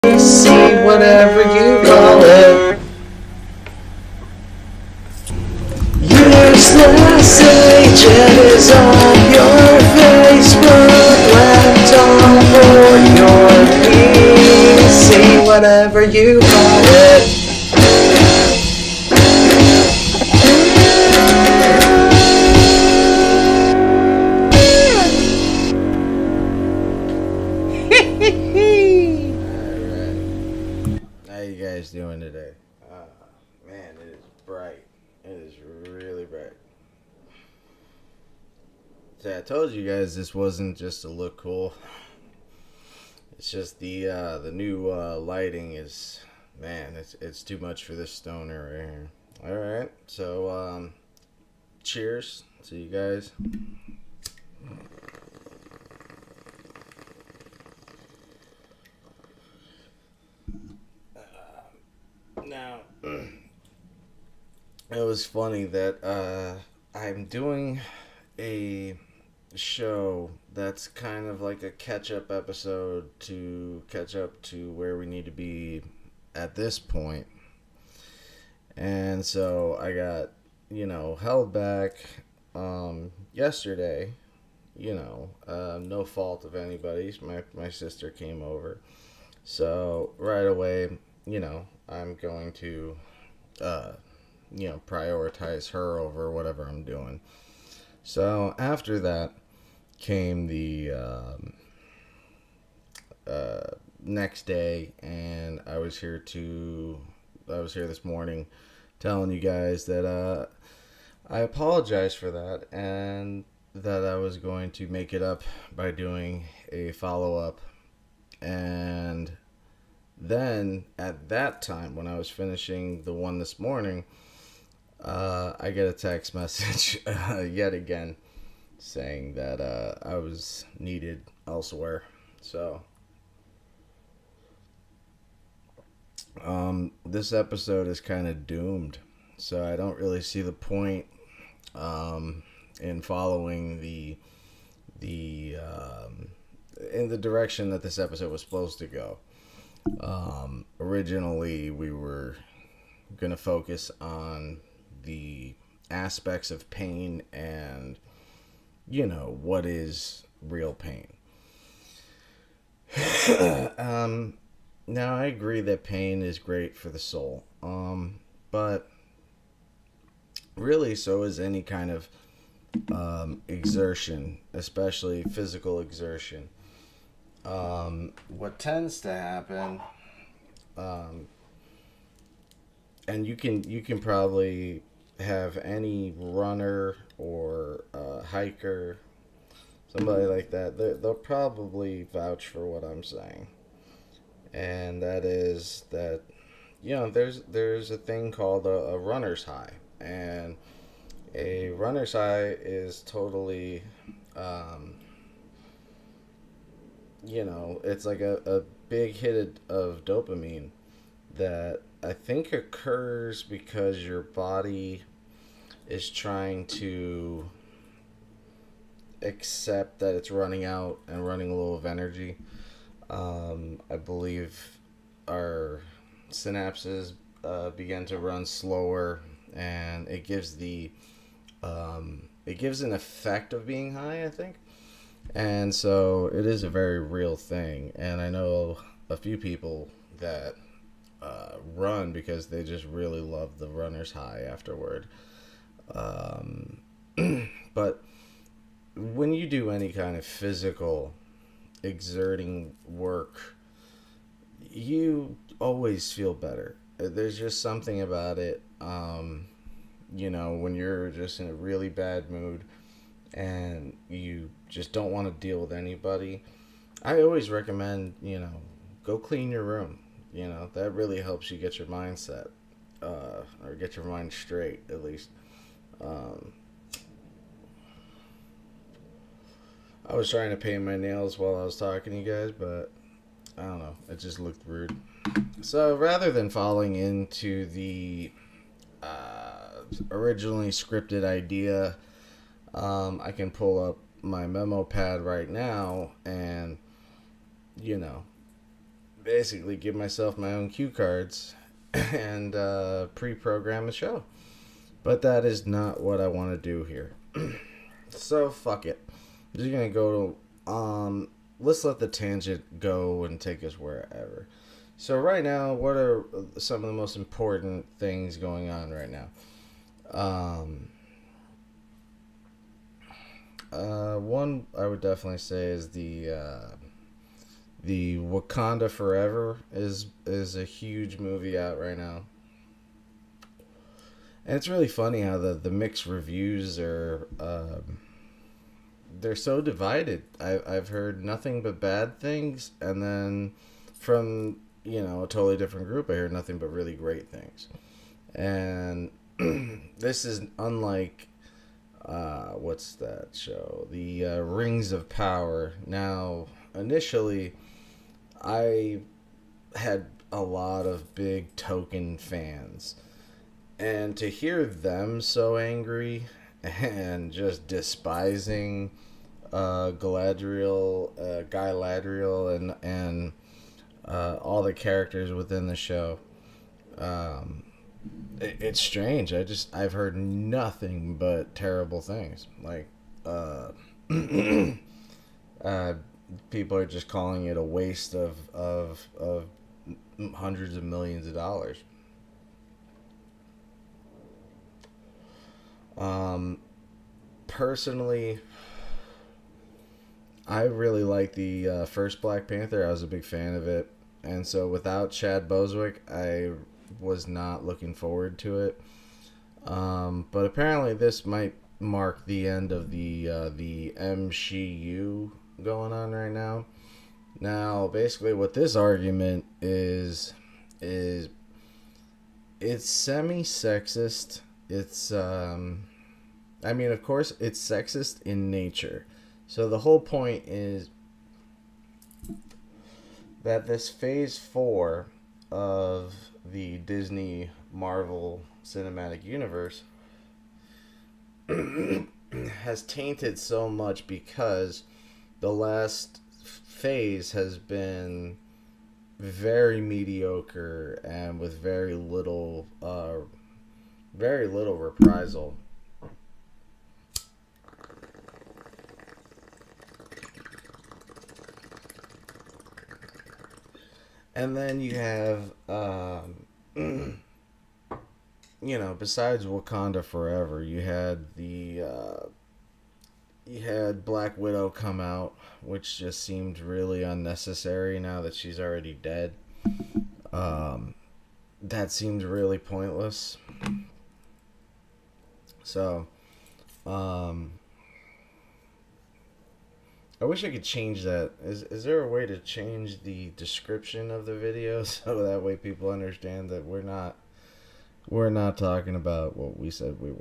See whatever you call it. Useless agent is on your Facebook laptop or your PC, whatever you call it. How you guys doing today? Man, it is bright. It is really bright. So I told you guys this wasn't just to look cool. It's just the new lighting is, man, it's too much for this stoner right here. All right, so cheers to you guys. Now, it was funny that I'm doing a show that's kind of like a catch-up episode to catch up to where we need to be at this point. And so I got, held back yesterday. No fault of anybody's. My sister came over. So right away, I'm going to, prioritize her over whatever I'm doing. So after that came the next day, and I was here this morning telling you guys that I apologize for that, and that I was going to make it up by doing a follow-up. And then at that time, when I was finishing the one this morning, I get a text message yet again saying that I was needed elsewhere. So this episode is kind of doomed. So I don't really see the point in following the in the direction that this episode was supposed to go. Originally, we were going to focus on the aspects of pain and, what is real pain. Now, I agree that pain is great for the soul, but really so is any kind of exertion, especially physical exertion. What tends to happen, and you can probably have any runner or hiker, somebody like that, they'll probably vouch for what I'm saying, and that is that there's a thing called a runner's high, and a runner's high is totally it's like a big hit of dopamine that I think occurs because your body is trying to accept that it's running out and running low of energy. I believe our synapses begin to run slower, and it gives an effect of being high, I think. And so it is a very real thing, and I know a few people that run because they just really love the runner's high afterward. But when you do any kind of physical exerting work, you always feel better. There's just something about it, when you're just in a really bad mood and you just don't want to deal with anybody. I always recommend, go clean your room. That really helps you get your mind set, or get your mind straight, at least. I was trying to paint my nails while I was talking to you guys, but I don't know, it just looked rude. So rather than falling into the originally scripted idea, I can pull up my memo pad right now and, basically give myself my own cue cards and pre-program a show. But that is not what I want to do here. So fuck it. I'm just gonna go to let's let the tangent go and take us wherever. So right now, what are some of the most important things going on right now? Um, One I would definitely say is the Wakanda Forever is a huge movie out right now, and it's really funny how the mixed reviews are they're so divided. I've heard nothing but bad things, and then from a totally different group, I heard nothing but really great things. And this is unlike what's that show? The Rings of Power. Now, initially, I had a lot of big token fans, and to hear them so angry and just despising Galadriel, Guy Ladriel, and all the characters within the show. Um, it's strange. I've heard nothing but terrible things. Like, uh, people are just calling it a waste of hundreds of millions of dollars. Um, Personally, I really like the first Black Panther. I was a big fan of it, and so without Chad Boswick, I was not looking forward to it. But apparently, this might mark the end of the MCU going on right now. Now, basically, what this argument is it's semi-sexist. It's I mean, of course, it's sexist in nature. So the whole point is that this phase 4 of the Disney Marvel Cinematic Universe has tainted so much because the last phase has been very mediocre and with very little reprisal. And then you have, besides Wakanda Forever, you had Black Widow come out, which just seemed really unnecessary now that she's already dead. Um, that seemed really pointless. So, um, I wish I could change that. Is there a way to change the description of the video so that way people understand that we're not talking about what we said we were?